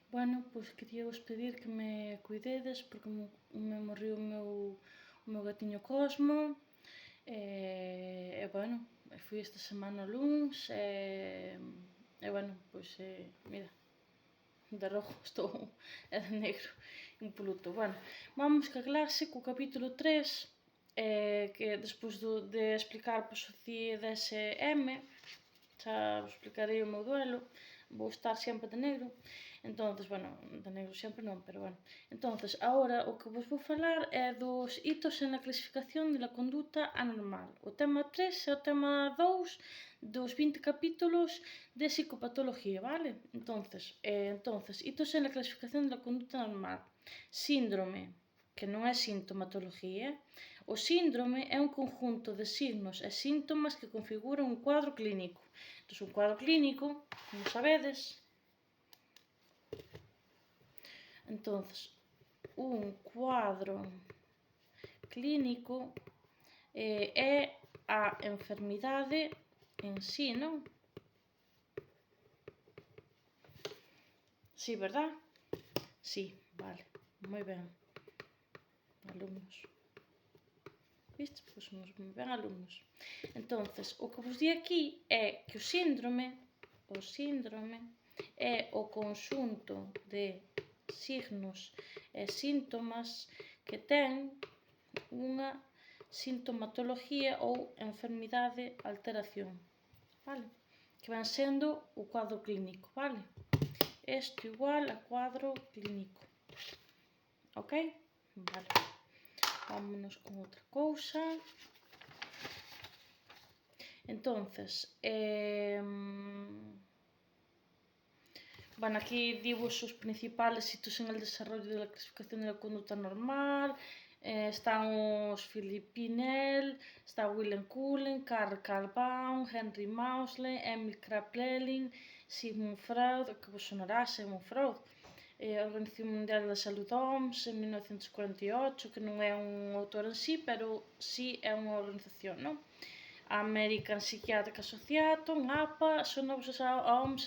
Bueno, pois quería vos pedir que me cuidedes porque me morreu o meu gatiño Cosmo. Bueno, fui esta semana o luns bueno, pois mira, de rojo estou e de negro, impoluto. Bueno, vamos ca clase co capítulo 3, que despois de explicar pois, o CIE DSM, xa vos explicarei o meu duelo, vou estar sempre de negro. Entonces, bueno, de negro sempre non, pero bueno. Entonces, agora o que vos vou falar é dos hitos en la clasificación de la conduta anormal. O tema 3 é o tema 2 dos 20 capítulos de psicopatología, vale? Entonces, hitos en la clasificación de la conduta anormal. Síndrome, que non é sintomatología. O síndrome é un conjunto de signos e síntomas que configuran un cuadro clínico. Entón, un cuadro clínico, como sabedes, entonces, un cuadro clínico é a enfermidade en sí, non? Sí, verdad? Sí, vale, moi ben. Alumnos. Viste? Pois somos moi ben alumnos. Entonces, o que vos di aquí é que o síndrome é o conxunto de signos e síntomas que ten unha sintomatología ou enfermidade alteración, vale? Que van sendo o cuadro clínico, vale? Isto igual a cuadro clínico, ok? Vale. Vámonos con outra cousa. Entonces, bueno, aquí divos os principales hitos en el desarrollo de la clasificación de la conducta normal. Están os Philippe Pinel, está Willem Cullen, Karl Baum, Henry Mausle, Emil Kraepelin, Sigmund Freud, que vos sonará Sigmund Freud, a Organización Mundial da Saúde OMS en 1948, que non é un autor en sí, pero sí é unha organización, non? A American Psychiatric Association, APA, sonamos a OMS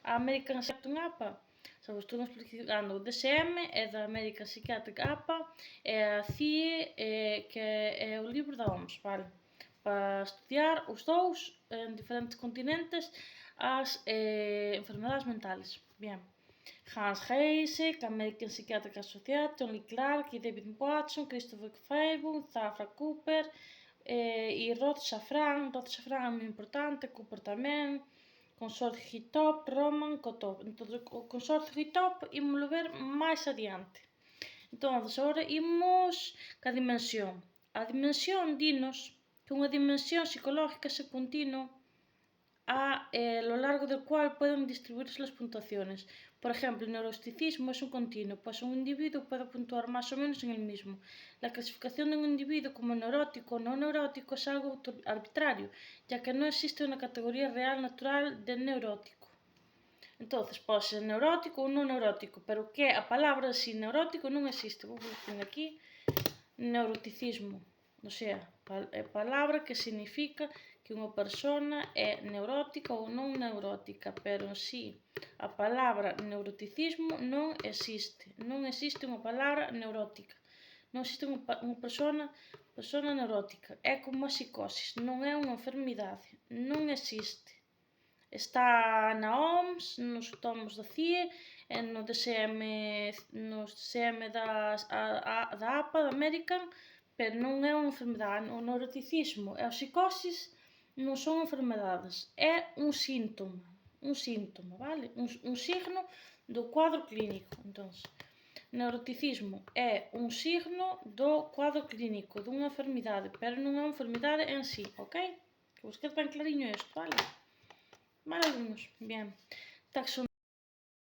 a American Psychiatric APA? Xa vos estou explicando, o DSM é da American Psychiatric APA e a CIE que é o libro da OMS, vale? Para estudiar os dous en diferentes continentes as enfermedades mentales. Bien. Hans Heise, American Psychiatric Association, Tony Clark e David Watson, Christopher Fairbairn, Zafra Cooper e Rod Safran. Rod Safran é moi importante, Cooper tamén, Consorcio Hitop, Roman, Kotov. Entón, o Consorcio Hitop ímolo ver máis adiante. Entón, agora imos ca dimensión. A dimensión dinos que unha dimensión psicológica se continua a lo largo del cual pueden distribuirse las puntuaciones. Por ejemplo, el neuroticismo es un continuo, pues un individuo puede puntuar más o menos en el mismo. La clasificación de un individuo como neurótico o no neurótico es algo arbitrario, ya que no existe una categoría real natural de neurótico. Entonces, pode ser neurótico ou non neurótico, pero que a palabra si neurótico non existe. Vou poner aquí neuroticismo, o sea, palabra que significa que unha persona é neurótica ou non neurótica, pero en sí a palabra neuroticismo non existe. Non existe unha palabra neurótica. Non existe unha persona neurótica. É como a psicosis, non é unha enfermidade. Non existe. Está na OMS, nos tomos da CIE, no DSM da APA, da American, pero non é unha enfermedade. O neuroticismo e a psicosis non son enfermedades, é un síntoma, vale? Un signo do cuadro clínico. Entón, neuroticismo é un signo do cuadro clínico dunha enfermidade, pero non é unha enfermidade en sí, ok? Que vos quede ben clariño isto, vale? Vale, alumnos? Bien. Taxonomía.